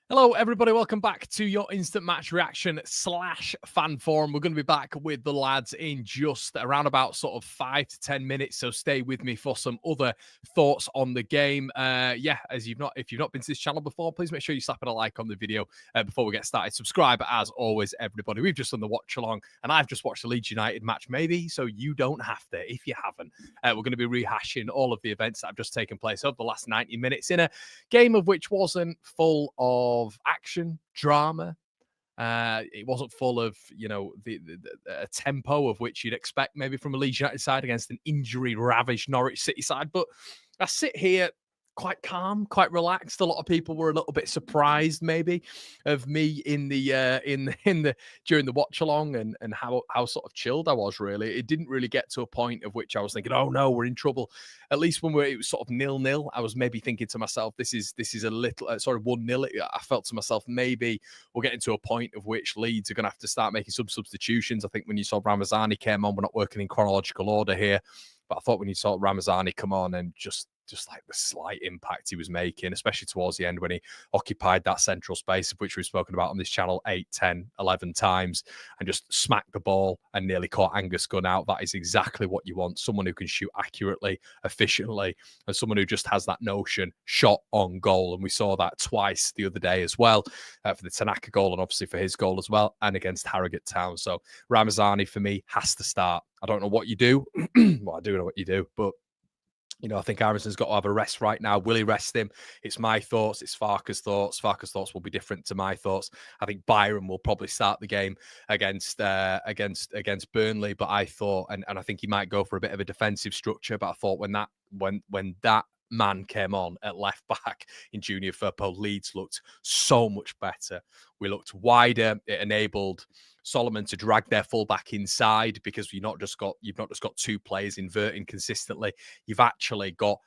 Hello, everybody. Welcome back to your instant match reaction / fan forum. We're going to be back with the lads in just around about sort of 5 to 10 minutes. So stay with me for some other thoughts on the game. If you've not been to this channel before, please make sure you slap a like on the video before we get started. Subscribe, as always, everybody. We've just done the watch along, and I've just watched the Leeds United match, maybe, so you don't have to if you haven't. We're going to be rehashing all of the events that have just taken place over the last 90 minutes in a game of which wasn't full of action, drama. It wasn't full of, the tempo of which you'd expect maybe from a Leeds United side against an injury-ravaged Norwich City side. But I sit here quite calm, quite relaxed. A lot of people were a little bit surprised, maybe, of me in the during the watch along and how sort of chilled I was. Really, it didn't really get to a point of which I was thinking, oh no, we're in trouble. At least when it was sort of 0-0, I was maybe thinking to myself, this is a little 1-0. I felt to myself, maybe we're getting to a point of which Leeds are going to have to start making some substitutions. I think when you saw Ramazani came on, we're not working in chronological order here, but I thought when you saw Ramazani come on and just like the slight impact he was making, especially towards the end when he occupied that central space, of which we've spoken about on this channel 8, 10, 11 times, and just smacked the ball and nearly caught Angus Gunn out. That is exactly what you want. Someone who can shoot accurately, efficiently, and someone who just has that notion, shot on goal. And we saw that twice the other day as well, for the Tanaka goal and obviously for his goal as well, and against Harrogate Town. So Ramazani, for me, has to start. I don't know what you do. Well, I do know what you do, but I think Aronson's got to have a rest right now. Will he rest him? It's my thoughts. It's Farke's thoughts. Farke's thoughts will be different to my thoughts. I think Byron will probably start the game against Burnley, but I thought, and I think he might go for a bit of a defensive structure. But I thought when that man came on at left back in Junior Firpo, Leeds looked so much better. We looked wider. It enabled Solomon to drag their fullback inside, because you've not just got two players inverting consistently. You've actually got,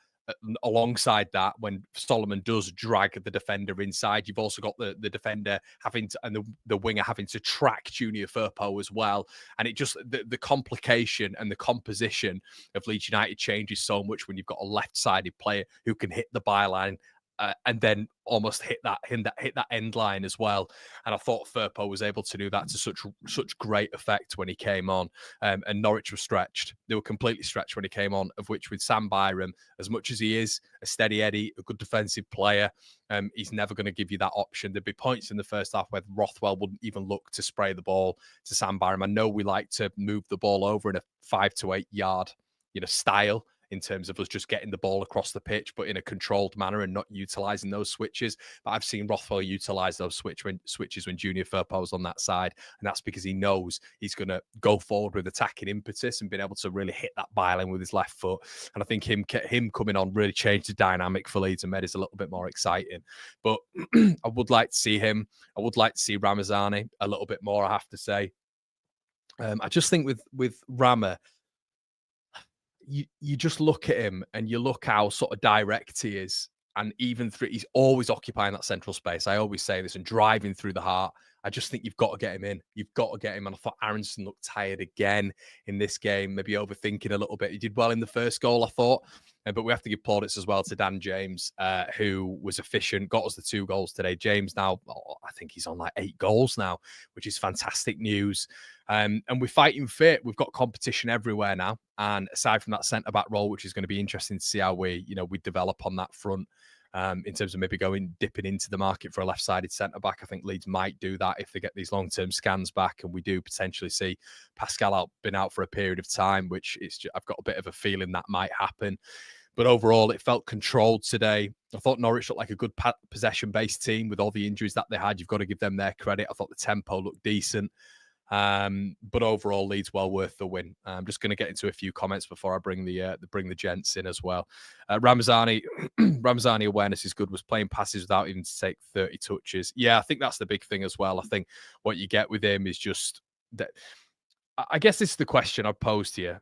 alongside that, when Solomon does drag the defender inside, you've also got the defender having to, and the winger having to track Junior Firpo as well. And it just, the complication and the composition of Leeds United changes so much when you've got a left-sided player who can hit the byline and then almost hit that end line as well. And I thought Firpo was able to do that to such great effect when he came on. And Norwich was stretched. They were completely stretched when he came on, of which with Sam Byram, as much as he is a steady Eddie, a good defensive player, he's never going to give you that option. There'd be points in the first half where Rothwell wouldn't even look to spray the ball to Sam Byram. I know we like to move the ball over in a 5 to 8 yard, style, in terms of us just getting the ball across the pitch, but in a controlled manner and not utilising those switches. But I've seen Rothwell utilise those switches when Junior Firpo's on that side, and that's because he knows he's going to go forward with attacking impetus and being able to really hit that byline with his left foot. And I think him coming on really changed the dynamic for Leeds and made it a little bit more exciting. But I would like to see him. I would like to see Ramazani a little bit more, I have to say. I just think with Rama, you just look at him and you look how sort of direct he is. And even he's always occupying that central space. I always say this, and driving through the heart. I just think you've got to get him in. You've got to get him. And I thought Aronson looked tired again in this game, maybe overthinking a little bit. He did well in the first goal, I thought. But we have to give plaudits as well to Dan James, who was efficient, got us the 2 goals today. James now, I think he's on like 8 goals now, which is fantastic news. And we're fighting fit. We've got competition everywhere now. And aside from that centre-back role, which is going to be interesting to see how we develop on that front. In terms of maybe dipping into the market for a left-sided centre-back. I think Leeds might do that if they get these long-term scans back, and we do potentially see Pascal been out for a period of time, which I've got a bit of a feeling that might happen. But overall, it felt controlled today. I thought Norwich looked like a good possession-based team with all the injuries that they had. You've got to give them their credit. I thought the tempo looked decent. But overall, Leeds well worth the win. I'm just going to get into a few comments before I bring the gents in as well. Ramazani awareness is good. Was playing passes without even to take 30 touches. Yeah, I think that's the big thing as well. I think what you get with him is just that. I guess this is the question I've posed here.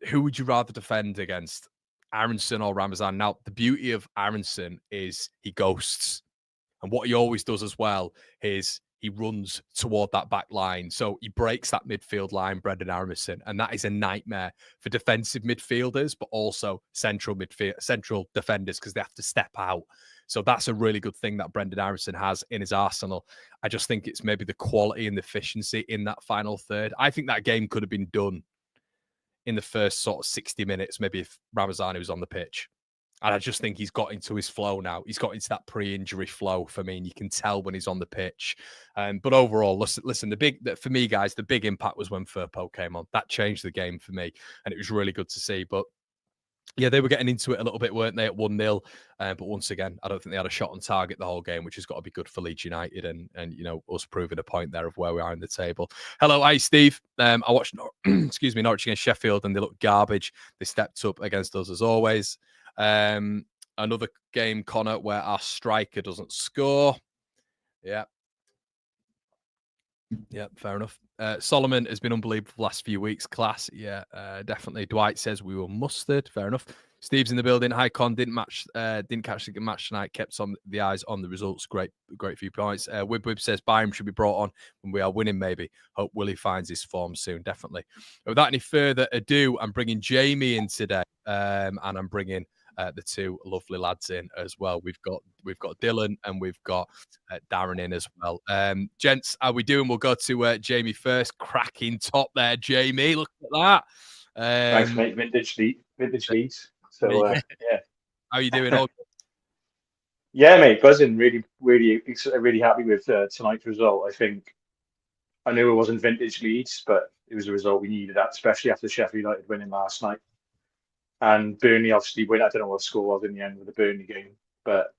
Who would you rather defend against, Aronson or Ramazani? Now, the beauty of Aronson is he ghosts. And what he always does as well is he runs toward that back line. So he breaks that midfield line, Brendan Aronson, and that is a nightmare for defensive midfielders, but also central defenders, because they have to step out. So that's a really good thing that Brendan Aronson has in his arsenal. I just think it's maybe the quality and the efficiency in that final third. I think that game could have been done in the first sort of 60 minutes, maybe if Ramazani was on the pitch. And I just think he's got into his flow now. He's got into that pre-injury flow for me, and you can tell when he's on the pitch. But overall, listen, for me, guys, the big impact was when Firpo came on. That changed the game for me, and it was really good to see. But yeah, they were getting into it a little bit, weren't they, at 1-0? But once again, I don't think they had a shot on target the whole game, which has got to be good for Leeds United and us proving a point there of where we are in the table. Hello, hi, Steve. I watched, Norwich against Sheffield, and they looked garbage. They stepped up against us as always. Another game, Connor, where our striker doesn't score. Yeah, fair enough. Solomon has been unbelievable the last few weeks. Class, yeah, definitely. Dwight says we were mustard. Fair enough. Steve's in the building. Hi, Con. Didn't catch the match tonight. Kept on the eyes on the results. Great few points. Wib says Byram should be brought on when we are winning. Maybe. Hope Willie finds his form soon. Definitely. Without any further ado, I'm bringing Jamie in today, and I'm bringing the two lovely lads in as well. We've got Dylan and we've got Darren in as well. Gents, how we doing? We'll go to Jamie first. Cracking top there, Jamie. Look at that. Thanks, mate. Vintage Leeds. So yeah. How are you doing? All good? Yeah, mate. Buzzing. Really happy with tonight's result. I knew it wasn't vintage Leeds, but it was a result we needed, especially after Sheffield United winning last night. And Burnley obviously win. I don't know what the score was in the end of the Burnley game, but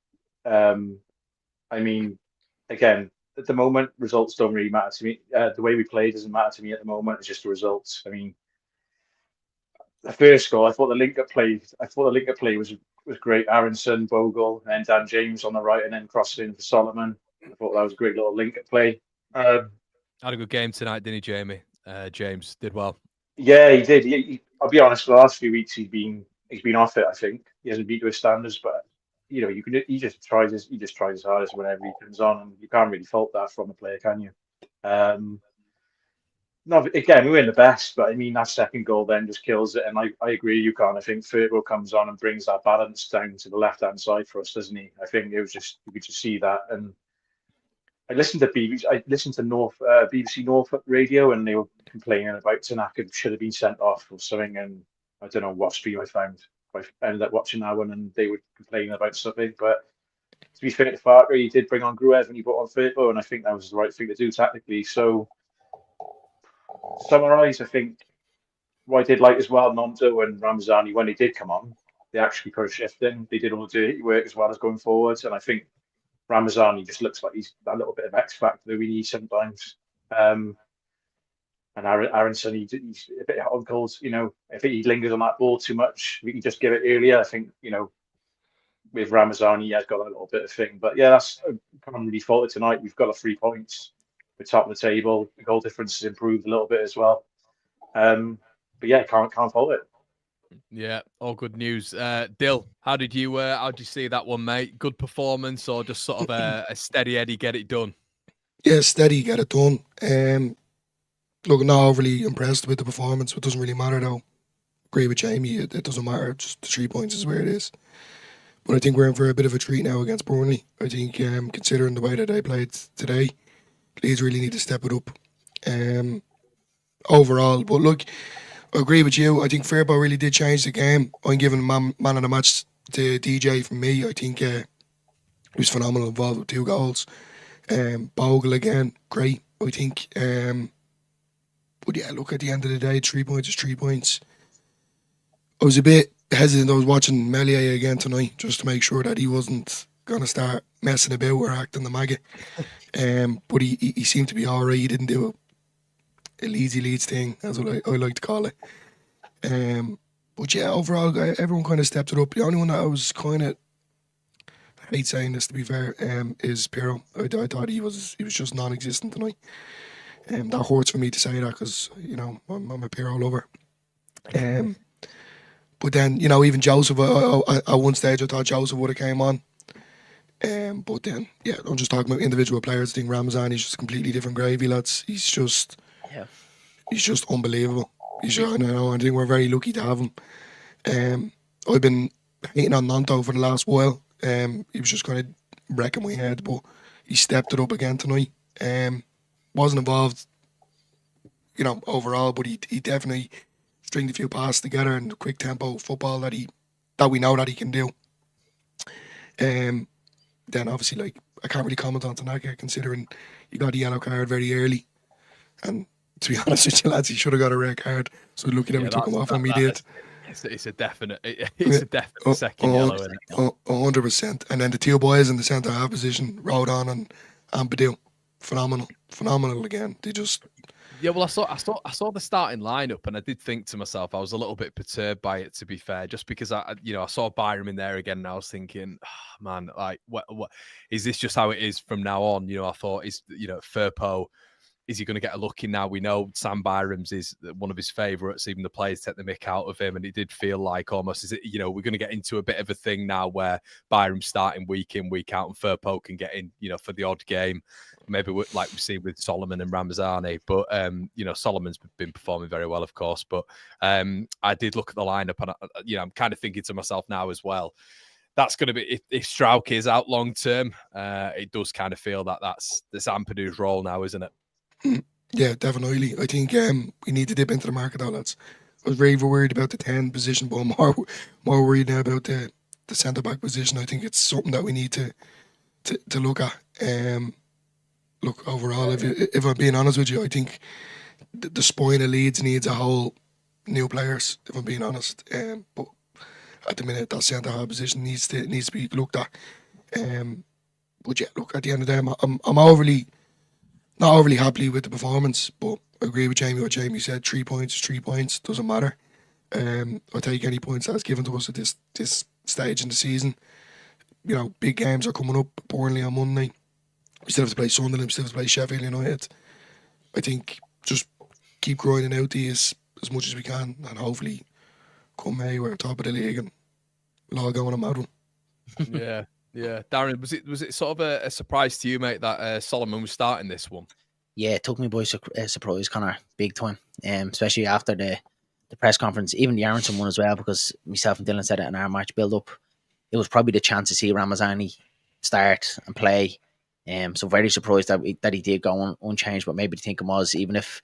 I mean, again, at the moment, results don't really matter to me. The way we play doesn't matter to me at the moment. It's just the results. I mean, the first goal, I thought the link-up play was great. Aronson, Bogle, and then Dan James on the right, and then crossing in for Solomon. I thought that was a great little link-up play. Had a good game tonight, didn't he, Jamie? James did well. Yeah, he did. I'll be honest. The last few weeks, he's been off it. I think he hasn't been to his standards, but he just tries his hardest whenever he comes on, and you can't really fault that from a player, can you? No, again, we win the best, but I mean that second goal then just kills it, and I agree. You can't. I think Firpo comes on and brings that balance down to the left-hand side for us, doesn't he? I think it was just you could just see that, and I listened to BBC Norfolk radio, and they were complaining about Tanaka should have been sent off or something, and I don't know what stream I found. I ended up watching that one, and they were complaining about something. But to be fair to Farker, he did bring on Gruev and he brought on Firpo, and I think that was the right thing to do tactically. So, summarise, I think what I did like as well, Nonto and Ramazani, when they did come on, they actually put a shift in. They did all the dirty work as well as going forwards, and I think Ramazani just looks like he's a little bit of X factor that we need sometimes. And Aronson, he's a bit hot and cold. If he lingers on that ball too much, we can just give it earlier. I think, with Ramazani, he has got a little bit of thing. But yeah, that's can't really fault it tonight. We've got 3 points. We're top of the table. The goal difference has improved a little bit as well. But yeah, can't fault it. Yeah, all good news. Dill, how did you see that one, mate? Good performance or just sort of a steady Eddie get it done? Yeah, steady get it done. Look, not overly impressed with the performance. It doesn't really matter though. Agree with Jamie. It doesn't matter. Just the 3 points is where it is. But I think we're in for a bit of a treat now against Burnley. I think considering the way that they played today, Leeds really need to step it up. Overall, but look, I agree with you. I think Firpo really did change the game. I'm giving man of the match to DJ from me. I think he was phenomenal, involved with 2 goals. Bogle again, great. I think. But yeah, look, at the end of the day, 3 points is 3 points. I was a bit hesitant. I was watching Melier again tonight just to make sure that he wasn't going to start messing about or acting the maggot. But he seemed to be all right. He didn't do a Leeds thing, as I like to call it. But yeah, overall, everyone kind of stepped it up. The only one that I was kind of, I hate saying this to be fair, is Piroe. I thought he was just non-existent tonight. That hurts for me to say that because, I'm a Piroe lover. But then, even Joseph, at one stage I thought Joseph would have came on. But then, yeah, I'm just talking about individual players. I think Ramazan is just a completely different gravy, lads. He's just unbelievable. I think we're very lucky to have him. I've been hating on Nanto for the last while. He was just kind of wrecking my head, but he stepped it up again tonight. Wasn't involved, overall, but he definitely stringed a few passes together and the quick tempo football that we know that he can do. Then obviously, like, I can't really comment on Tanaka considering he got the yellow card very early, and to be honest with you, lads, he should have got a red card. So lucky that we took him off when we did. It's a definite second yellow, isn't it? 100%. And then the two boys in the centre half position, Rodon and Badu, phenomenal again. They just. Yeah, well, I saw the starting lineup, and I did think to myself, I was a little bit perturbed by it, to be fair, just because I saw Byram in there again, and I was thinking, oh, man, like, what is this just how it is from now on? I thought, Firpo, is he going to get a look in now? We know Sam Byram's is one of his favourites. Even the players take the mick out of him, and it did feel like almost, we're going to get into a bit of a thing now where Byram's starting week in, week out, and Firpo can get in, for the odd game. Maybe like we've seen with Solomon and Ramazani, but Solomon's been performing very well, of course. But I did look at the lineup, and I'm kind of thinking to myself now as well, that's going to be, if Strauch is out long term, it does kind of feel that's Ampadu's role now, isn't it? Yeah, definitely. I think we need to dip into the market though, lads. I was very worried about the 10 position, but I'm more worried now about the centre back position. I think it's something that we need to look at. Look, overall, if I'm being honest with you, I think the spine of Leeds needs a whole new players, if I'm being honest. But at the minute, that centre half position needs to be looked at. But yeah, look, at the end of the day, I'm not overly happy with the performance, but I agree with Jamie. What Jamie said: 3 points is 3 points. Doesn't matter. I'll take any points that's given to us at this stage in the season. Big games are coming up. Burnley on Monday. We still have to play Sunderland. We still have to play Sheffield United. I think just keep grinding out these as much as we can, and hopefully come May we're top of the league and we'll all go on a mad one. Yeah. Darren, was it sort of a surprise to you, mate, that Solomon was starting this one? Yeah, it took me by surprise, Connor, big time. Especially after the press conference, even the Aronson one as well, because myself and Dylan said it in our match build-up. It was probably the chance to see Ramazani start and play. So very surprised that he did go unchanged, but maybe the thinking was, even if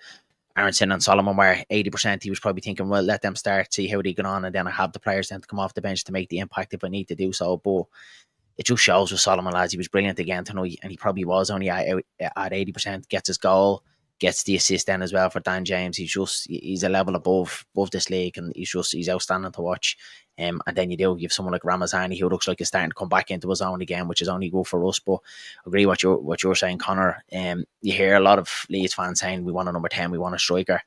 Aronson and Solomon were 80%, he was probably thinking, well, let them start, see how they get on, and then I have the players then to come off the bench to make the impact if I need to do so. But it just shows with Solomon, lads, he was brilliant again tonight, and he probably was only at 80%, gets his goal, gets the assist then as well for Dan James. He's a level above this league, and he's outstanding to watch. And then you have someone like Ramazani who looks like he's starting to come back into his own again, which is only good for us. But I agree what you're saying, Connor. You hear a lot of Leeds fans saying we want a number 10, we want a striker.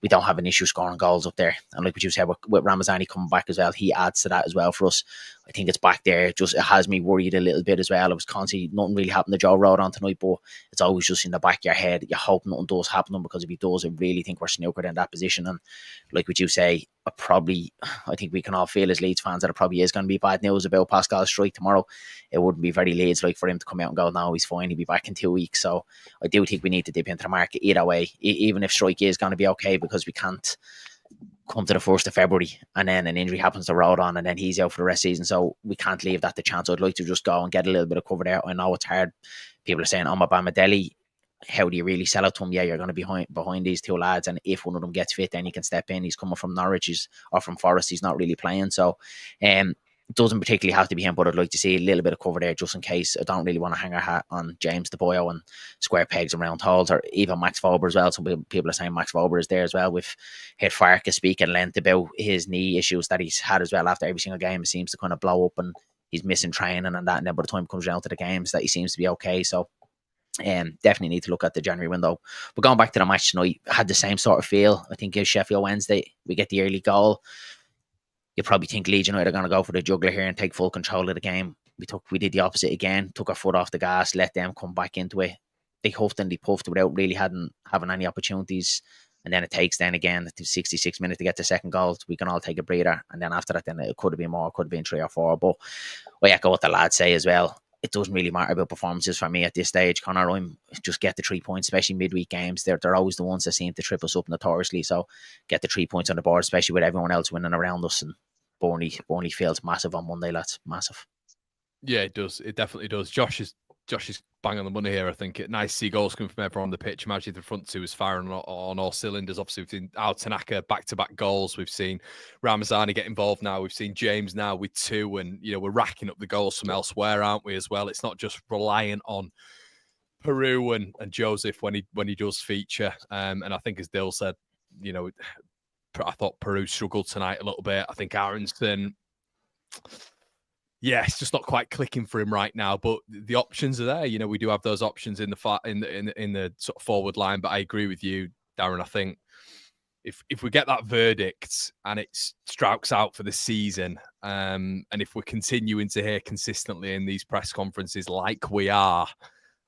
We don't have an issue scoring goals up there. And like what you said, with Ramazani coming back as well, he adds to that as well for us. I think it's back there. It has me worried a little bit as well. It was constantly, nothing really happened to Joe Rodon tonight, but it's always just in the back of your head. You hope nothing does happen to him, because if he does, I really think we're snookered in that position. And like what you say, I think we can all feel as Leeds fans that it probably is going to be bad news about Pascal's strike tomorrow. It wouldn't be very Leeds like for him to come out and go, no, he's fine, he'll be back in 2 weeks. So I do think we need to dip into the market either way, even if strike is going to be okay, because we can't come to the 1st of February and then an injury happens to Rodon and then he's out for the rest of the season. So we can't leave that to chance. I'd like to just go and get a little bit of cover there. I know it's hard. People are saying, Bamadelli, how do you really sell it to him? Yeah, you're going to be behind these two lads, and if one of them gets fit, then he can step in. He's coming from Norwich or from Forest. He's not really playing, so it doesn't particularly have to be him, but I'd like to see a little bit of cover there just in case. I don't really want to hang our hat on James De Boyo and square pegs and round holes, or even Max Vober as well. Some people are saying Max Vober is there as well. We've heard Farke speak at length about his knee issues that he's had as well after every single game. It seems to kind of blow up and he's missing training and that, and then by the time it comes down to the games that he seems to be okay. So definitely need to look at the January window. But going back to the match tonight, had the same sort of feel. I think Sheffield Wednesday, we get the early goal. You probably think Leeds United are going to go for the juggler here and take full control of the game. We did the opposite again, took our foot off the gas, let them come back into it. They huffed and they puffed without really having any opportunities. And then it takes then again to 66 minutes to get the second goal. We can all take a breather. And then after that, then it could have been more, it could have been 3 or 4. But I echo what the lads say as well. it doesn't really matter about performances for me at this stage, Connor. I'm just get the 3 points, especially midweek games. They're always the ones that seem to trip us up notoriously. So get the 3 points on the board, especially with everyone else winning around us. And Burnley feels massive on Monday, lads. Massive. Yeah, it does. It definitely does. Josh is bang on the money here. I think nice to see goals coming from everyone on the pitch. Imagine the front two is firing on all cylinders. Obviously, we've seen Al Tanaka back-to-back goals. We've seen Ramazani get involved now. We've seen James now with 2, and we're racking up the goals from elsewhere, aren't we? As well, it's not just reliant on Piroe and Joseph when he does feature. And I think, as Dill said, I thought Piroe struggled tonight a little bit. I think Aronson. Yeah, it's just not quite clicking for him right now, but the options are there. We do have those options in the sort of forward line. But I agree with you, Darren. I think if we get that verdict and it Strauch's out for the season, and if we're continuing to hear consistently in these press conferences like we are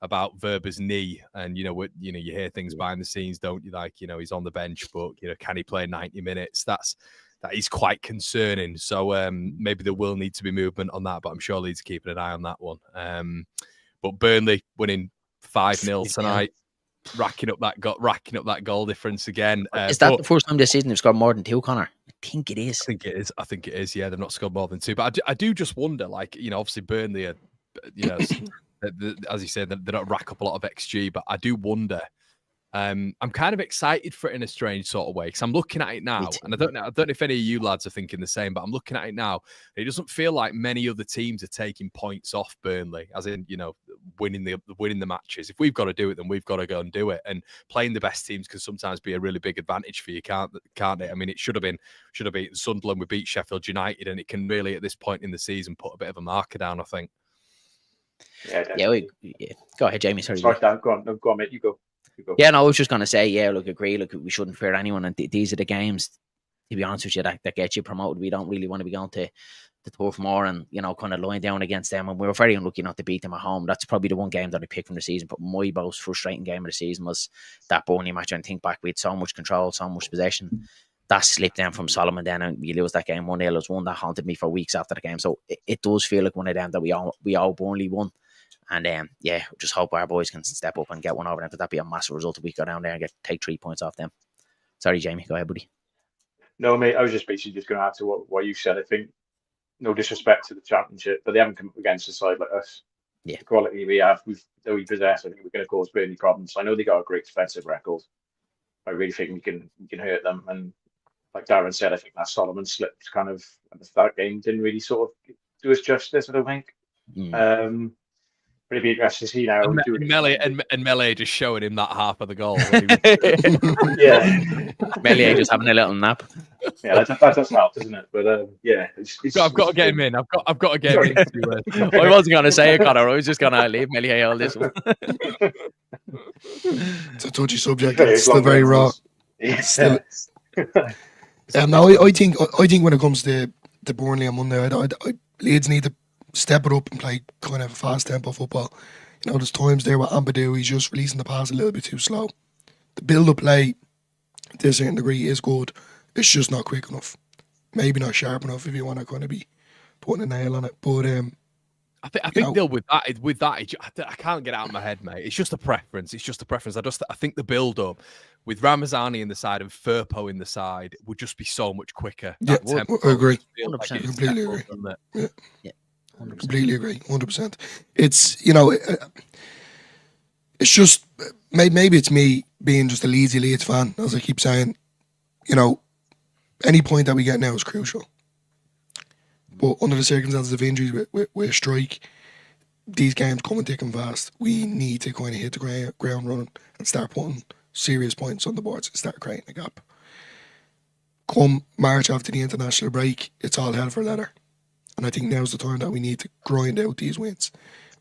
about Verber's knee, and you hear things behind the scenes, don't you? Like he's on the bench, but can he play 90 minutes? That is quite concerning. So maybe there will need to be movement on that, but I'm sure Leeds are keeping an eye on that one. But Burnley winning 5-0 tonight, racking up that goal difference again. Is that the first time this season they've scored more than 2, Connor? I think it is. I think it is. Yeah, they've not scored more than 2. But I do just wonder, obviously Burnley are, as you said, they don't rack up a lot of XG, but I do wonder. I'm kind of excited for it in a strange sort of way, because I'm looking at it now, and I don't know if any of you lads are thinking the same, but I'm looking at it now. It doesn't feel like many other teams are taking points off Burnley, as in winning the matches. If we've got to do it, then we've got to go and do it. And playing the best teams can sometimes be a really big advantage for you, can't it? I mean, it should have been Sunderland. We beat Sheffield United, and it can really at this point in the season put a bit of a marker down, I think. Yeah. Go ahead, Jamie. Sorry, Dan. Go on, mate. You go. Yeah, no, I was just going to say, agree. Look, we shouldn't fear anyone. And these are the games, to be honest with you, that get you promoted. We don't really want to be going to the Turf Moor and, kind of lying down against them. And we were very unlucky not to beat them at home. That's probably the one game that I picked from the season. But my most frustrating game of the season was that Burnley match. And think back, we had so much control, so much possession. That slipped down from Solomon then, and we lose that game 1-0. It was one that haunted me for weeks after the game. So it does feel like one of them that we all Burnley won. And just hope our boys can step up and get one over them. That'd be a massive result if we go down there and take 3 points off them. Sorry, Jamie, go ahead, buddy. No, mate, I was just basically just going to add to what you said. I think, no disrespect to the Championship, but they haven't come up against a side like us. Yeah. The quality we have, that we possess, I think we're going to cause Burnley problems. I know they got a great defensive record. I really think we can hurt them. And like Darren said, I think that Solomon slipped kind of that game didn't really sort of do us justice, I don't think. But it'd be interesting to see now. And Melee just showing him that half of the goal. Yeah. Melee just having a little nap. Yeah, that does help, doesn't it? But I've got to get him in. I've got to get him in. I wasn't going to say it, Connor. I was just going to leave Melee all this one. It's a touchy subject. It's still very raw. Yeah. No, I think when it comes to Burnley on Monday, Leeds need to step it up and play kind of a fast tempo football. There's times there with Ampadu, he's just releasing the pass a little bit too slow. The build-up play, to a certain degree, is good. It's just not quick enough. Maybe not sharp enough if you want to kind of be putting a nail on it. But I think Dill, with that, I can't get it out of my head, mate. It's just a preference. I think the build-up with Ramazani in the side and Firpo in the side would just be so much quicker. Yeah, I agree. 100%. Completely agree. Yeah. 100%. Completely agree, 100%. It's it's just maybe it's me being just a Leeds fan, as I keep saying. Any point that we get now is crucial. But under the circumstances of injuries with strike, these games coming thick and fast. We need to kind of hit the ground running and start putting serious points on the boards and start creating a gap. Come March after the international break, it's all hell for leather. And I think now's the time that we need to grind out these wins.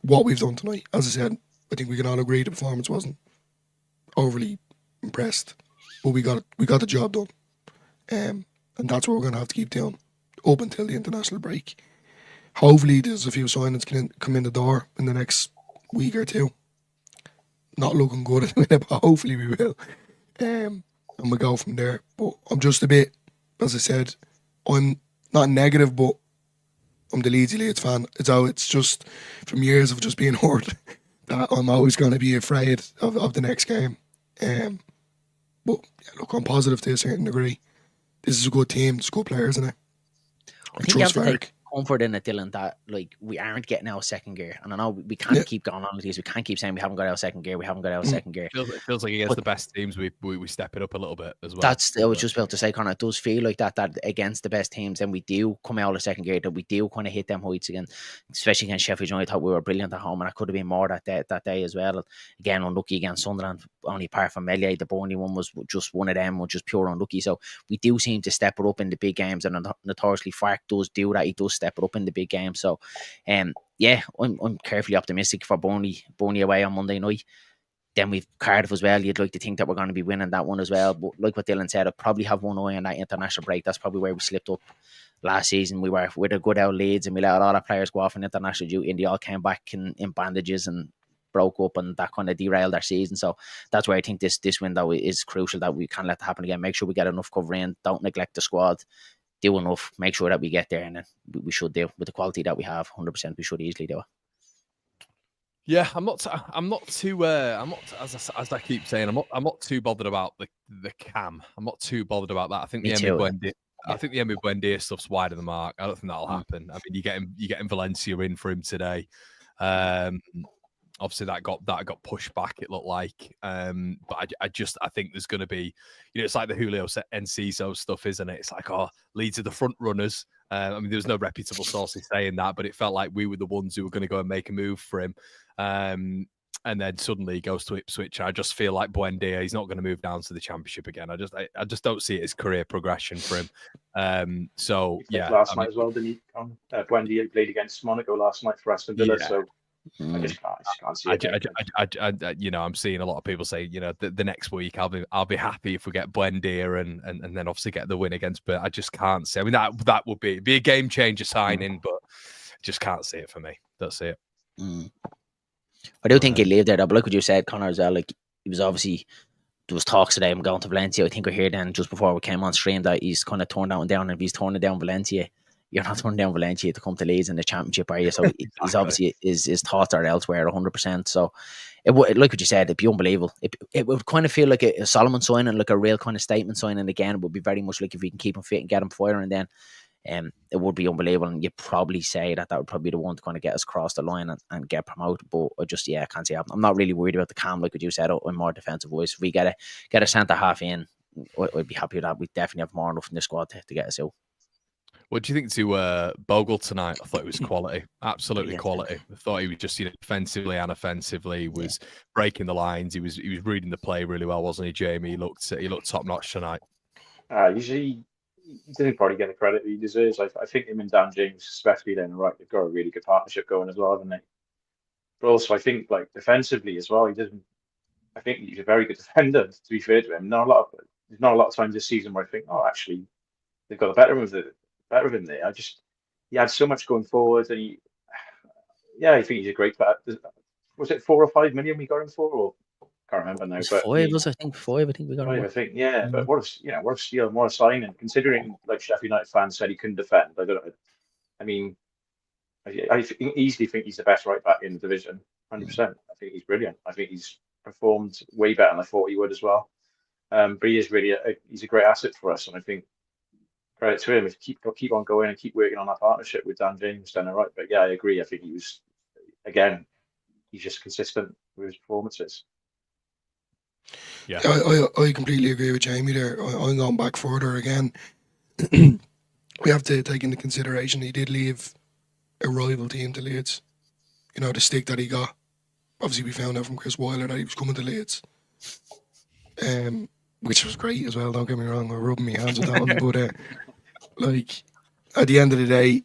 What we've done tonight, as I said, I think we can all agree the performance wasn't overly impressed, but we got the job done, and that's what we're going to have to keep doing up until the international break. Hopefully, there's a few signings can come in the door in the next week or two. Not looking good at the minute, but hopefully we will, and we'll go from there. But I'm just a bit, as I said, I'm not negative, but I'm the Leeds fan. It's just from years of just being hurt that I'm always going to be afraid of the next game. But yeah, look, I'm positive to a certain degree. This is a good team. It's good players in it. I think you have to take comfort in it, Dylan, that like we aren't getting out of second gear. And I know we can't keep going on with these. We can't keep saying we haven't got out of second gear. We haven't got out of second gear. It feels like against the best teams, we step it up a little bit as well. I was just about to say, Connor, it does feel like that against the best teams, and we do come out of second gear, that we do kind of hit them heights again, especially against Sheffield United. I thought we were brilliant at home, and I could have been more that day as well. Again, unlucky against Sunderland, only apart from Melia. The Burnley one was just one of them, was just pure unlucky. So we do seem to step it up in the big games, and notoriously Fark does do that. He does step it up in the big games. So, yeah, I'm carefully optimistic for Burnley away on Monday night. Then we've Cardiff as well. You'd like to think that we're going to be winning that one as well. But like what Dylan said, I'd probably have one eye on that international break. That's probably where we slipped up last season. We were with a good out Leeds, and we let a lot of players go off in international duty, and they all came back in bandages and broke up, and that kind of derailed our season. So that's where I think this window is crucial, that we can't let that happen again. Make sure we get enough cover in. Don't neglect the squad. Do enough. Make sure that we get there, and then we should do, with the quality that we have. 100%, we should easily do it. Yeah, I'm not too. As I keep saying, I'm not too bothered about the cam. I'm not too bothered about that. I think the Emi Buendia stuff's wide of the mark. I don't think that'll happen. I mean, you're getting Valencia in for him today. Obviously that got pushed back, it looked like. But I think there's going to be, it's like the Julio Enciso stuff, isn't it? It's like, Leeds are the front runners. I mean, there's no reputable sources saying that, but it felt like we were the ones who were going to go and make a move for him. And then suddenly he goes to Ipswich. I just feel like Buendia, he's not going to move down to the Championship again. I just don't see it as career progression for him. So yeah, last night as well, didn't he? Buendia played against Monaco last night for Aston Villa. Yeah. So I just can't see it. I'm seeing a lot of people say, the next week I'll be happy if we get Buendia and then obviously get the win against. But I just can't see. I mean, that would be a game changer signing, but just can't see it for me. Don't see it. I do think he'd leave there, though. But like what you said, Connor, as well, like he was obviously, there was talks today. I'm going to Valencia. I think we heard then just before we came on stream that he's kind of torn that one down. And if he's turning down Valencia, you're not turning down Valencia to come to Leeds in the Championship, are you? So he's obviously his thoughts are elsewhere 100%. So it would, like what you said, it'd be unbelievable. It would kind of feel like a Solomon signing, like a real kind of statement signing again. It would be very much like if we can keep him fit and get him firing, then it would be unbelievable. And you'd probably say that would probably be the one to kind of get us across the line and get promoted. But I can't see it. I'm not really worried about the cam, like what you said, in more defensive voice. If we get a centre half in, I'd be happy with that. We definitely have more enough in the squad to get us out. What do you think to Bogle tonight? I thought it was quality, absolutely quality. I thought he was just, defensively and offensively was breaking the lines. He was reading the play really well, wasn't he, Jamie? He looked top notch tonight. Usually, he didn't probably get the credit he deserves. I think him and Dan James, especially then, right, they've got a really good partnership going as well, haven't they? But also, I think defensively as well, I think he's a very good defender. To be fair to him, there's not a lot of times this season where I think, actually, they've got the better of him there. He had so much going forward, and I think he's a great player. Was it 4 or 5 million we got him for? Or can't remember now. But I think 5. I think we got him. I think, yeah. But what a steal, what a signing. Considering Sheffield United fans said he couldn't defend. I easily think he's the best right back in the division. 100%. I think he's brilliant. I think he's performed way better than I thought he would as well. But he is really he's a great asset for us, and I think credit to him if keep on going and keep working on that partnership with Dan James down the right. But yeah, I agree. I think he's just consistent with his performances. Yeah, I completely agree with Jamie there. I'm going back further again. We have to take into consideration he did leave a rival team to Leeds. The stick that he got. Obviously, we found out from Chris Weiler that he was coming to Leeds, which was great as well. Don't get me wrong. I'm rubbing my hands with that one, but at the end of the day,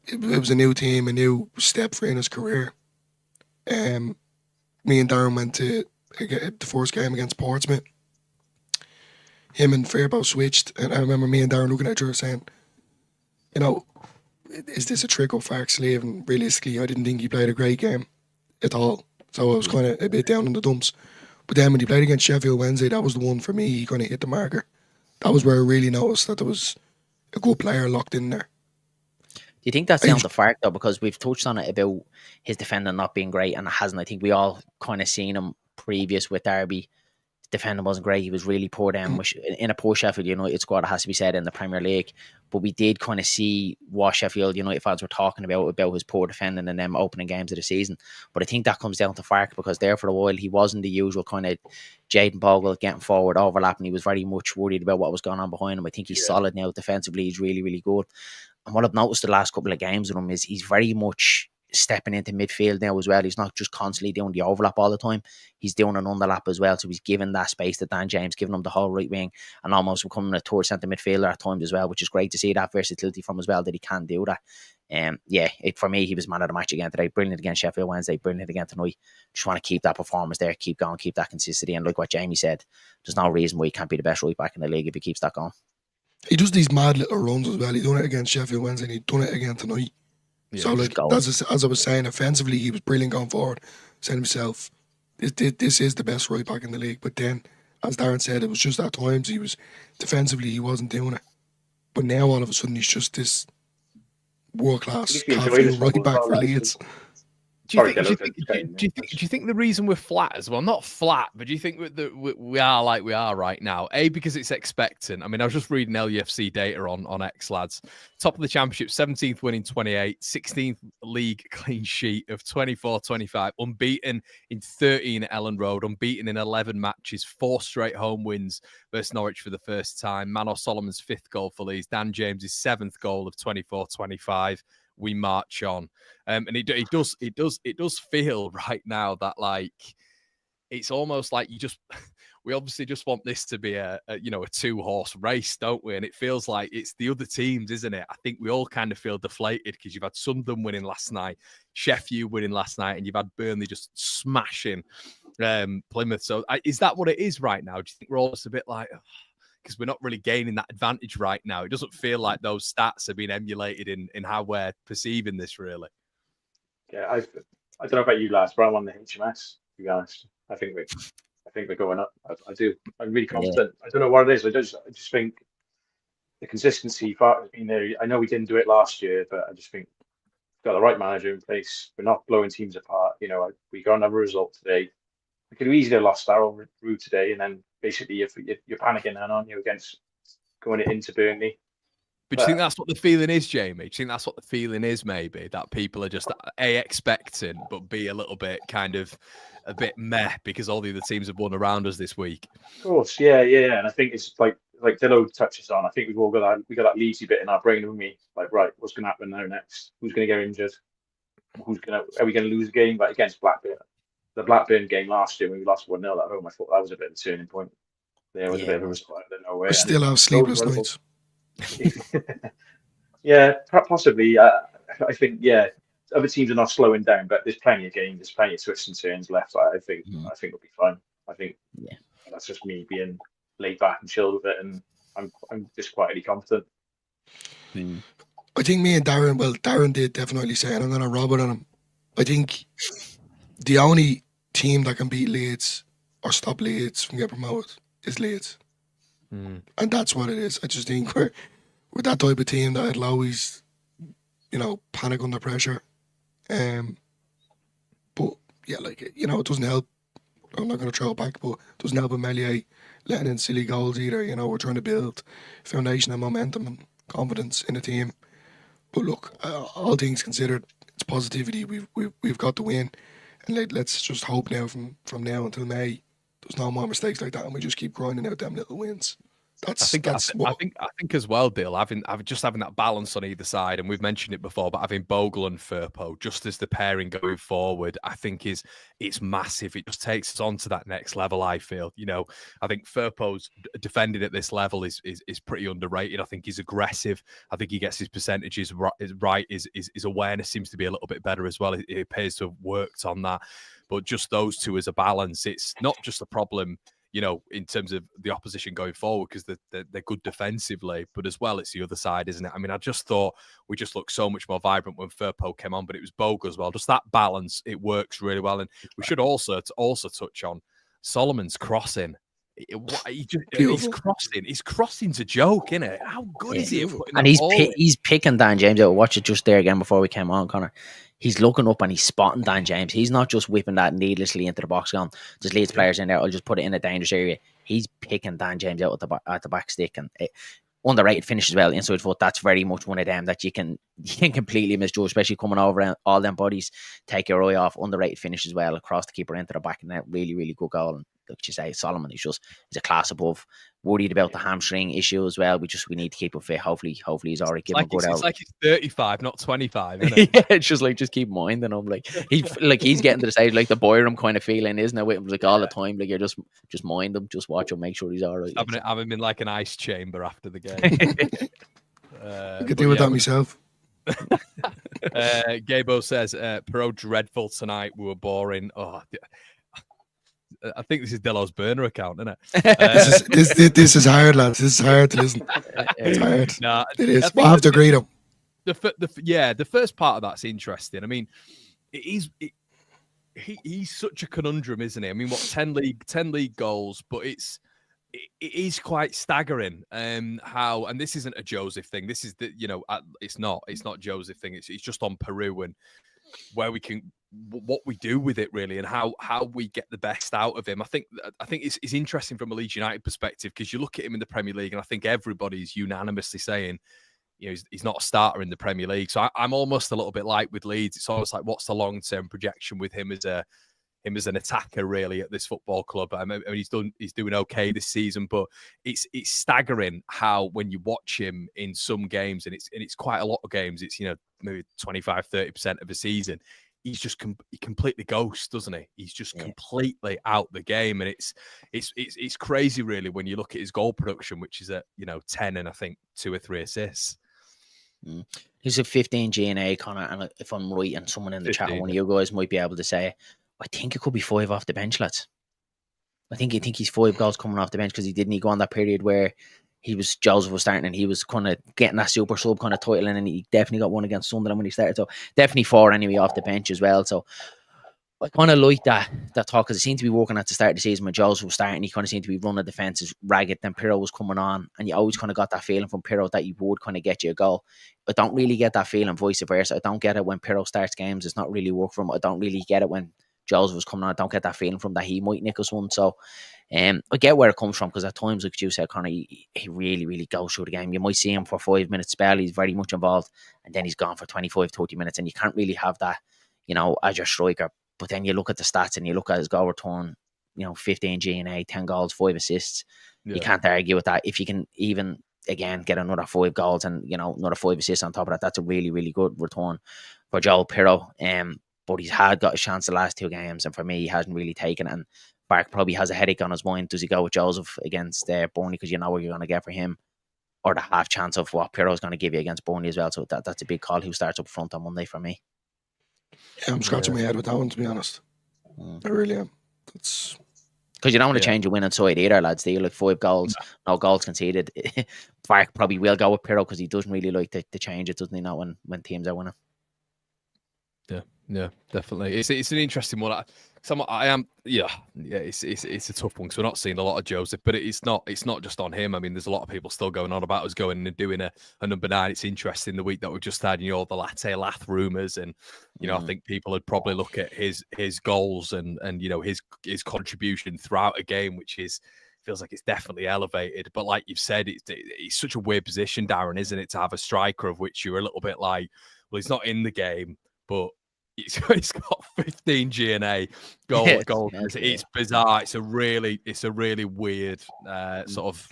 it was a new team, a new step for in his career. Me and Darren went to the first game against Portsmouth. Him and Fairbow switched, and I remember me and Darren looking at each other saying, is this a trick up Fark's sleeve? And realistically, I didn't think he played a great game at all. So I was kind of a bit down in the dumps. But then when he played against Sheffield Wednesday, that was the one for me. He kind of hit the marker. That was where I really noticed that there was a good player locked in there. you think that's down to Fark though? Because we've touched on it about his defending not being great, and it hasn't. I think we all kind of seen him previous with Derby. Defending wasn't great. He was really poor then in a poor Sheffield United squad, it has to be said, in the Premier League. But we did kind of see what Sheffield United fans were talking about his poor defending in them opening games of the season. But I think that comes down to Fark, because there for a while he wasn't the usual kind of Jayden Bogle getting forward, overlapping. He was very much worried about what was going on behind him. I think he's solid now defensively. He's really, really good. And what I've noticed the last couple of games with him is he's very much stepping into midfield now as well. He's not just constantly doing the overlap all the time. He's doing an underlap as well. So he's giving that space to Dan James, giving him the whole right wing, and almost becoming a third centre midfielder at times as well, which is great to see that versatility from as well, that he can do that. For me, he was man of the match again today. Brilliant against Sheffield Wednesday, brilliant again tonight. Just want to keep that performance there, keep going, keep that consistency. And like what Jamie said, there's no reason why he can't be the best right back in the league if he keeps that going. He does these mad little runs as well. He done it against Sheffield Wednesday and he done it again tonight. Yeah, so, like, as I was saying, offensively, he was brilliant going forward. Saying himself, this is the best right back in the league. But then, as Darren said, it was just at times he was defensively, he wasn't doing it. But now, all of a sudden, he's just this world-class right back for Leeds. Do you think the reason we're flat as well, not flat, but do you think we are like we are right now? A, because it's expectant. I mean, I was just reading LUFC data on X, lads. Top of the championship, 17th win in 28, 16th league clean sheet of 24-25, unbeaten in 13 at Ellen Road, unbeaten in 11 matches, 4 straight home wins versus Norwich for the first time. Manor Solomon's 5th goal for Leeds, Dan James's 7th goal of 24-25. We march on, and it does feel right now that, like, it's almost like we obviously just want this to be a 2-horse race, don't we? And it feels like it's the other teams, isn't it? I think we all kind of feel deflated because you've had Sunderland winning last night, Sheffield winning last night, and you've had Burnley just smashing Plymouth. So is that what it is right now? Do you think we're all just a bit like, because we're not really gaining that advantage right now? It doesn't feel like those stats are being emulated in how we're perceiving this, really. Yeah, I don't know about you lads, but I'm on the HMS, to be honest. I think we're going up. I do. I'm really confident. Yeah. I don't know what it is. I just think the consistency part has been there. I know we didn't do it last year, but I just think we've got the right manager in place. We're not blowing teams apart. You know, we got another result today. We could have easily lost our own route today, and then basically you're panicking then, aren't you, against going into Burnley. But do you think that's what the feeling is, Jamie? Do you think that's what the feeling is, maybe? That people are just A, expecting, but B, a little bit kind of a bit meh because all the other teams have won around us this week? Of course, yeah. And I think it's like Dillo touches on. I think we've all got that Leedsy bit in our brain, haven't we? Like, right, what's going to happen now next? Who's going to get injured? Are we going to lose a game? Like against Blackburn? The Blackburn game last year when we lost 1-0 at home, I thought that was a bit of a turning point. There was a bit of a response. I still have sleepless nights. Yeah, possibly. I think, other teams are not slowing down, but there's plenty of games, there's plenty of twists and turns left. I think we'll be fine. I think that's just me being laid back and chilled with it, and I'm just quietly confident. I think me and Darren did definitely say, and I'm going to rob it on him. I think the only team that can beat Leeds or stop Leeds from getting promoted is Leeds. And that's what it is. I just think we're that type of team that it'll always, panic under pressure. But yeah, it doesn't help. I'm not going to throw it back, but it doesn't help Melier letting in silly goals either. We're trying to build foundation and momentum and confidence in the team. But look, all things considered, it's positivity. We've got the win, and let's just hope now from now until May, there's no more mistakes like that, and we just keep grinding out them little wins. I think as well, Dale, having that balance on either side, and we've mentioned it before, but having Bogle and Firpo just as the pairing going forward, I think it's massive. It just takes us on to that next level. I feel, I think Firpo's defending at this level is pretty underrated. I think he's aggressive. I think he gets his percentages right. His awareness seems to be a little bit better as well. It appears to have worked on that. But just those two as a balance, it's not just a problem, in terms of the opposition going forward, because they're good defensively, but as well, it's the other side, isn't it? I mean, I just thought we just looked so much more vibrant when Firpo came on, but it was Bogle as well. Just that balance, it works really well. And we should also touch on Solomon's crossing. His crossing's a joke, isn't it? How good is he at putting and that ball in? he's picking Dan James out. Watch it just there again before we came on, Connor. He's looking up and he's spotting Dan James. He's not just whipping that needlessly into the box going, there's Leeds players in there, I'll just put it in a dangerous area. He's picking Dan James out at the back stick, and underrated finish as well, inside foot. That's very much one of them that you can completely misjudge, especially coming over all them bodies, take your eye off. Underrated finish as well, across the keeper into the back, and that really, really good goal. And like you say, Solomon he's a class above. Worried about the hamstring issue as well. We need to keep him fit. Hopefully he's already given a good out. It's like he's 35, not 25, isn't it? Yeah, it's just keep minding him. He's getting to the stage like the Boyram kind of feeling, isn't it? With him, all the time. Like, you're just mind him, just watch him, make sure he's all right. Have him in like an ice chamber after the game. I could do with that myself. Gabo says, Piroe dreadful tonight. We were boring. Oh, I think this is Delo's burner account, isn't it? This is hard, lads. This is hard to listen. It's hard. Nah, it is. I have to agree, though. The first part of that's interesting. I mean, he's such a conundrum, isn't he? I mean, 10 league goals, but it is quite staggering. How, and this isn't a Joseph thing. This is it's not Joseph thing. It's just on Piroe and where we can, what we do with it really, and how we get the best out of him. I think it's interesting from a Leeds United perspective, because you look at him in the Premier League and I think everybody's unanimously saying, he's not a starter in the Premier League. So I'm almost a little bit like with Leeds. It's almost like, what's the long-term projection with him as an attacker really at this football club? I mean, he's doing okay this season, but it's staggering how when you watch him in some games, and it's quite a lot of games, it's maybe 25-30% of a season, he's just he completely ghosts, doesn't he? He's just completely out the game, and it's crazy really when you look at his goal production, which is at 10 and I think 2 or 3 assists. He's a 15 GNA, Connor, and if I'm right, and someone in the 15, chat, one of you guys might be able to say, I think it could be 5 off the bench, lads. I think he's 5 goals coming off the bench, because he didn't go on that period where Joseph was starting and he was kind of getting that super sub kind of title, and he definitely got one against Sunderland when he started. So definitely 4 anyway off the bench as well. So I kind of like that talk, because it seemed to be working at the start of the season when Joseph was starting. He kind of seemed to be running defences ragged. Then Piroe was coming on, and you always kind of got that feeling from Piroe that he would kind of get you a goal. I don't really get that feeling vice versa. I don't get it when Piroe starts games. It's not really work for him. I don't really get it when Joseph was coming on. I don't get that feeling from that he might nick us one. So I get where it comes from, because at times, like you said, Connor, he really, really goes through the game. You might see him for 5 minutes spell, he's very much involved, and then he's gone for 25-30 minutes, and you can't really have that, as your striker. But then you look at the stats and you look at his goal return, 15 GNA, 10 goals, 5 assists. Yeah. You can't argue with that. If you can even, again, get another 5 goals and, another 5 assists on top of that, that's a really, really good return for Joel Piroe. But he's got a chance the last 2 games, and for me, he hasn't really taken it. And Bark probably has a headache on his mind. Does he go with Joseph against Burnley, because you know what you're going to get for him, or the half chance of what Piroe's going to give you against Burnley as well? So that's a big call. Who starts up front on Monday for me? Yeah, I'm scratching my head with that one, to be honest. I really am. That's because you don't want to change your winning side either, lads. They like 5 goals, no goals conceded. Bark probably will go with Piroe, because he doesn't really like to change it, doesn't he? Not when teams are winning. Yeah, definitely. It's an interesting one. It's a tough one, because we're not seeing a lot of Joseph, but it's not just on him. I mean, there's a lot of people still going on about us going and doing a number 9. It's interesting the week that we've just had, the Latte Lath rumours, and I think people would probably look at his goals and his contribution throughout a game, which feels like it's definitely elevated. But like you've said, it's such a weird position, Darren, isn't it, to have a striker of which you're a little bit like, well, he's not in the game, but he's got 15 GNA goal. It's bizarre. It's a really weird sort of.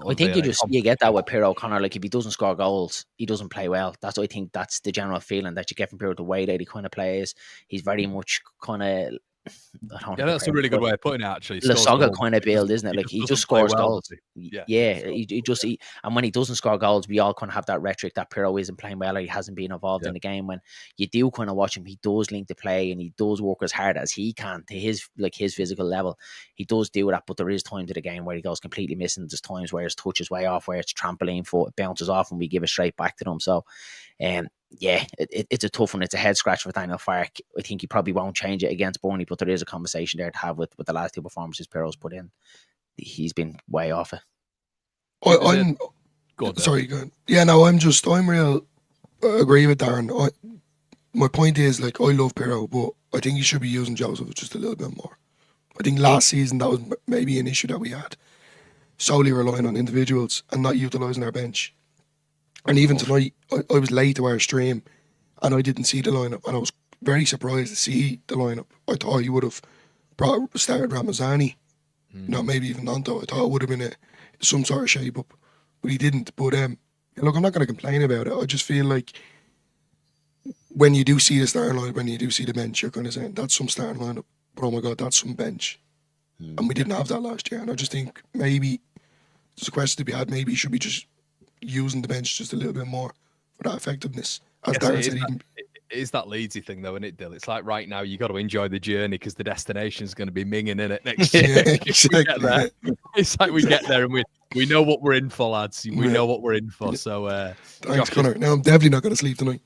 I think you get that with Piroe, Connor. Like, if he doesn't score goals, he doesn't play well. I think that's the general feeling that you get from Piroe. The way that he kind of plays, he's very much kind of. That's a really good way of putting it, actually. Lasogga kind of build, isn't it? Like, he just scores goals. And when he doesn't score goals, we all kind of have that rhetoric that Piroe isn't playing well, or he hasn't been involved in the game. When you do kind of watch him, he does link the play, and he does work as hard as he can to his physical level. He does do that, but there is times in the game where he goes completely missing. There's times where his touch is way off, where it's trampoline foot, it bounces off, and we give it straight back to him. So, it's a tough one. It's a head scratch for Daniel Farke. I think he probably won't change it against Burnley, but there is a conversation there to have with the last 2 performances Piroe's put in. he's been way off it. I'm Go on, Dale. sorry. Go on. Yeah, no, I'm real. I agree with Darren. My point is, like, I love Piroe, but I think you should be using Joseph just a little bit more. I think last season that was maybe an issue that we had, solely relying on individuals and not utilising our bench. And even tonight, I was late to our stream, and I didn't see the lineup, and I was very surprised to see the lineup. I thought he would have started Ramazani, not maybe even Nanto. I thought it would have been some sort of shape up, but he didn't. But look, I'm not going to complain about it. I just feel like when you do see the starting lineup, when you do see the bench, you're kind of saying that's some starting lineup, but oh my god, that's some bench, and we didn't have that last year. And I just think maybe there's a question to be had. Maybe you should be just using the bench just a little bit more for that effectiveness. As Darren said, it is that Leedsy thing, though, isn't it, Dill? It's like right now you got to enjoy the journey because the destination is going to be minging in it next year. Yeah, exactly. It's like we get there and we know what we're in for, lads. We know what we're in for. So, thanks, Connor. Now I'm definitely not going to sleep tonight.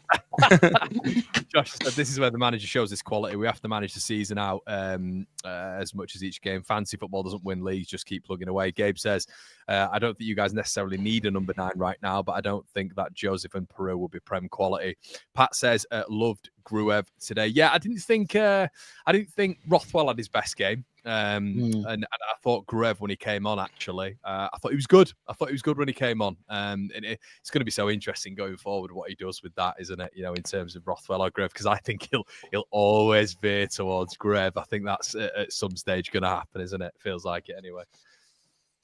Josh said this is where the manager shows his quality. We have to manage the season out as much as each game. Fancy football doesn't win leagues, just keep plugging away. Gabe says, I don't think you guys necessarily need a number 9 right now, but I don't think that Joseph and Piroe will be prem quality. Pat says, loved Gruev today. Yeah, I didn't think Rothwell had his best game. And I thought Gruev when he came on, actually, I thought he was good. I thought he was good when he came on. And it's going to be so interesting going forward what he does with that, isn't it? You know, in terms of Rothwell or Gruev, because I think he'll always veer towards Gruev. I think that's at some stage going to happen, isn't it? Feels like it anyway.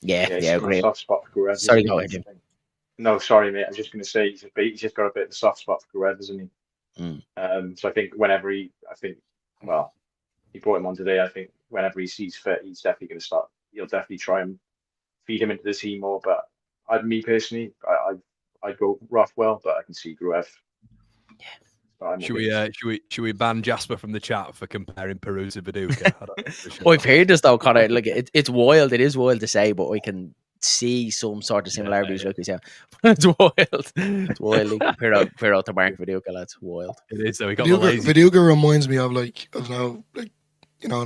Yeah, agree. Soft spot for Gruev. Sorry, go ahead, Jim. No, sorry, mate. I was just going to say he's just got a bit of a soft spot for Gruev, isn't he? So I think whenever he brought him on today. I think whenever he sees fit, he's definitely going to start. He'll definitely try and feed him into the team more. But me personally, I'd go Rothwell, but I can see Gruev. Yeah. Should we ban Jasper from the chat for comparing Piroe to Viduka? I've heard this though, Connor. Like it's wild. It is wild to say, but I can see some sort of similarities. Like we said, it's wild. It's wild. Like, Piroe to Mark Viduka. That's wild. It is. So we got Viduka reminds me of an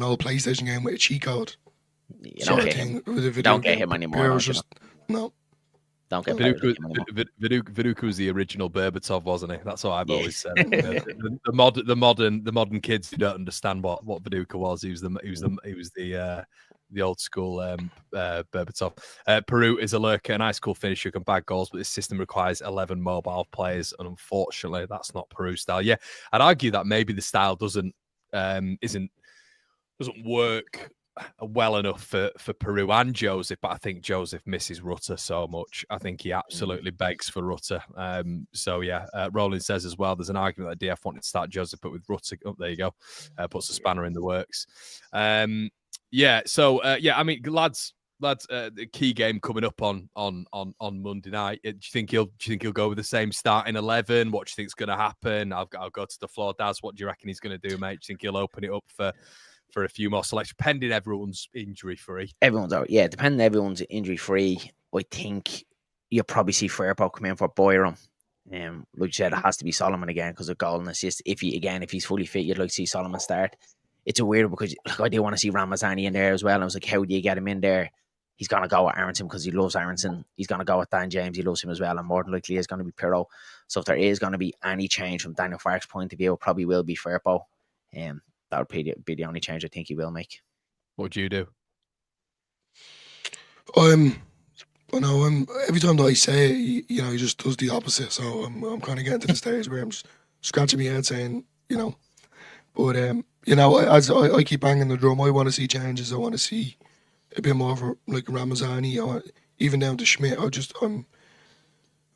old PlayStation game with a cheat code. You don't get him. Don't get him anymore. No. Don't get Viduka was the original Berbatov, wasn't he? That's what I've always said. The modern kids who don't understand what Viduka was. He was the old school Berbatov. Piroe is a lurker, a nice cool finisher who can bag goals, but this system requires 11 mobile players, and unfortunately, that's not Piroe style. Yeah, I'd argue that maybe the style doesn't work well enough for Piroe and Joseph, but I think Joseph misses Rutter so much. I think he absolutely begs for Rutter. Roland says as well, there's an argument that DF wanted to start Joseph, but with Rutter, there you go, puts a spanner in the works. I mean, lads, the key game coming up on Monday night. Do you think he'll go with the same starting 11? What do you think's going to happen? I'll go to the floor. Daz, what do you reckon he's going to do, mate? Do you think he'll open it up for a few more selections, pending everyone's injury free? Everyone's out, yeah. Depending everyone's injury free, I think you'll probably see Fairpo come in for Boyram. Like you said, it has to be Solomon again because of goal and assist. If he's fully fit, you'd like to see Solomon start. It's a weird because I do want to see Ramazani in there as well. And I was like, how do you get him in there? He's going to go with Aronson because he loves Aronson. He's going to go with Dan James. He loves him as well. And more than likely is going to be Piroe. So if there is going to be any change from Daniel Farke's point of view, it probably will be Fairpo. That would be the only change I think he will make. What would you do? Every time that I say it, he just does the opposite. So I'm kind of getting to the stage where I'm just scratching my head saying, But as I keep banging the drum, I want to see changes. I want to see a bit more for like Ramazani, even down to Schmidt. I just want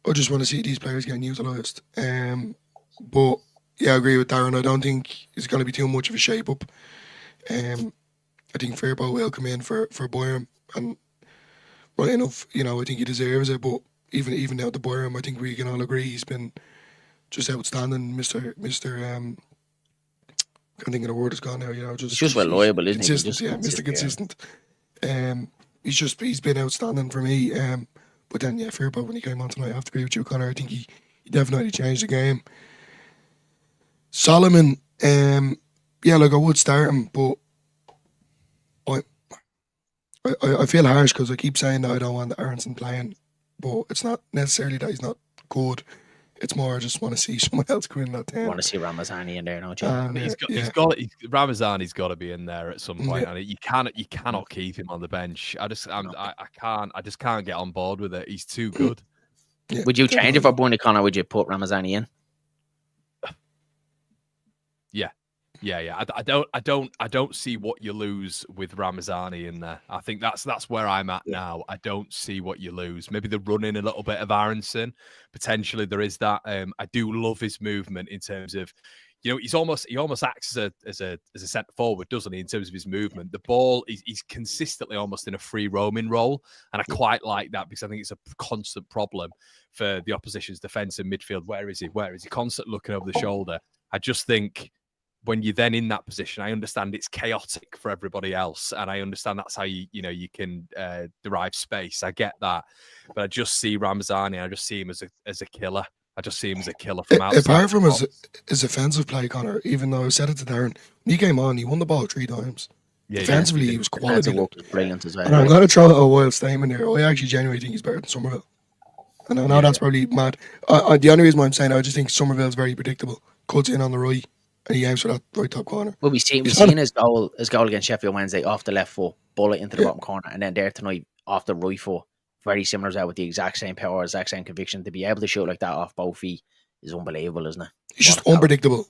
to see these players getting utilised. But yeah, I agree with Darren. I don't think it's going to be too much of a shape up. I think Fairpo will come in for Boyram, and right enough, I think he deserves it. But even out to Boyram, I think we can all agree he's been just outstanding, Mister. Can't think of the word it's gone now. He's just reliable, isn't he? Mr. Consistent. He's been outstanding for me. But then Fairpo when he came on tonight, I have to agree with you, Connor. I think he definitely changed the game. Solomon, I would start him, but I feel harsh because I keep saying that I don't want Aronson playing, but it's not necessarily that he's not good. It's more I just want to see someone else go in that team. I want to see Ramazani in there, don't you? And, Ramazani's got to be in there at some point, and you cannot keep him on the bench. I just can't get on board with it. He's too good. Yeah. Would you change it for Bunny Connor? Would you put Ramazani in? Yeah. I don't see what you lose with Ramazani in there. I think that's where I'm at now. I don't see what you lose. Maybe the running a little bit of Aronson. Potentially there is that. I do love his movement in terms of, he almost acts as a centre forward, doesn't he? In terms of his movement, the ball he's consistently almost in a free roaming role, and I quite like that because I think it's a constant problem for the opposition's defence and midfield. Where is he? Constantly looking over the shoulder. I just think, when you're then in that position, I understand it's chaotic for everybody else, and I understand that's how you can derive space. I get that, but I just see Ramazani. I just see him as a killer. I just see him as a killer from outside. Apart from his offensive play, Connor, even though I said it to Darren, when he came on, he won the ball 3 times. Yeah, defensively, he was quality. Was brilliant as well. And I'm going to throw out a wild statement here. I actually genuinely think he's better than Somerville. And I know that's probably mad. The only reason why I'm saying I just think Somerville's very predictable. Cuts in on the right, and he aims for that right top corner. Well, we seen his goal against Sheffield Wednesday off the left foot, bullet into the bottom corner, and then there tonight off the right foot, very similar as that, with the exact same power, exact same conviction. To be able to shoot like that off both feet is unbelievable, isn't it? He's just unpredictable.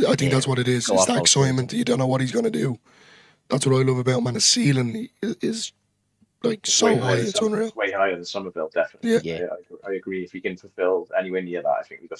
I think that's what it is. It's that excitement. You don't know what he's going to do. That's what I love about him. And the ceiling is like so high. It's unreal. Way higher than Somerville, definitely. Yeah. I agree. If he can fulfill anywhere near that, I think we got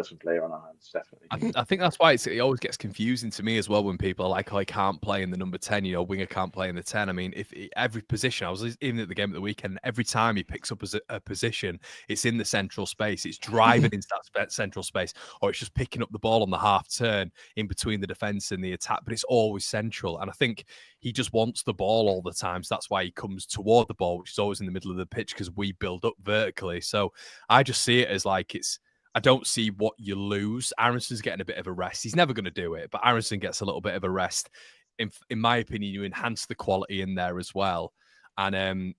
some player on our hands, definitely. I think that's why it always gets confusing to me as well when people are like, I can't play in the number 10, winger can't play in the 10. I mean, if every position, I was even at the game at the weekend, every time he picks up a position, it's in the central space, it's driving into that central space, or it's just picking up the ball on the half turn in between the defence and the attack, but it's always central. And I think he just wants the ball all the time, so that's why he comes toward the ball, which is always in the middle of the pitch, because we build up vertically. So I just see it as like I don't see what you lose. Aronson's getting a bit of a rest. He's never going to do it, but Aronson gets a little bit of a rest. In my opinion, you enhance the quality in there as well. And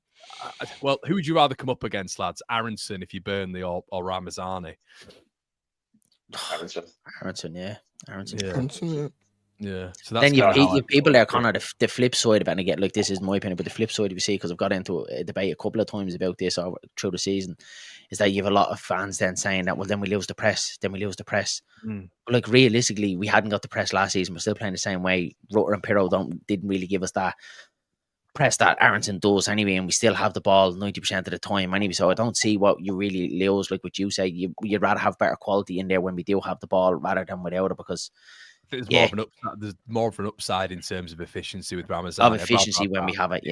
well, who would you rather come up against, lads? Aronson, if you Burnley, or Ramazani? Aronson, yeah. Yeah. So that's then you people there, Connor, the flip side of it, and again, like, this is my opinion, but the flip side, if you see, because I've got into a debate a couple of times about this through the season, is that you have a lot of fans then saying that, well, then we lose the press. But like, realistically, we hadn't got the press last season. We're still playing the same way. Rutter and Piroe didn't really give us that press that Aronson does anyway, and we still have the ball 90% of the time anyway. So I don't see what you really lose. Like what you say, you'd rather have better quality in there when we do have the ball rather than without it, because there's more of an upside in terms of efficiency with Ramazani. Of efficiency when we have it,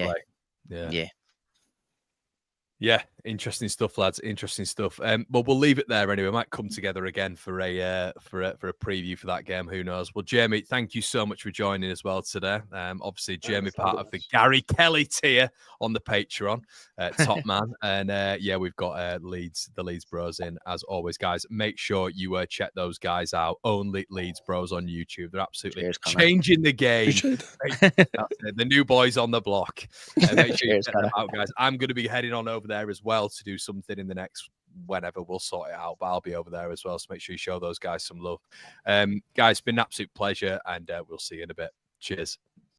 Yeah, interesting stuff, lads. Interesting stuff. But we'll leave it there anyway. We might come together again for a preview for that game. Who knows? Well, Jamie, thank you so much for joining as well today. Obviously, Jamie, part of the Gary Kelly tier on the Patreon, top man. And we've got the Leeds Bros in as always, guys. Make sure you check those guys out. Only Leeds Bros on YouTube. They're absolutely changing the game. The new boys on the block. Make sure you check them out, guys. I'm going to be heading on over there as well to do something in the next whenever. We'll sort it out, but I'll be over there as well, so make sure you show those guys some love. Guys, it's been an absolute pleasure, and we'll see you in a bit. Cheers.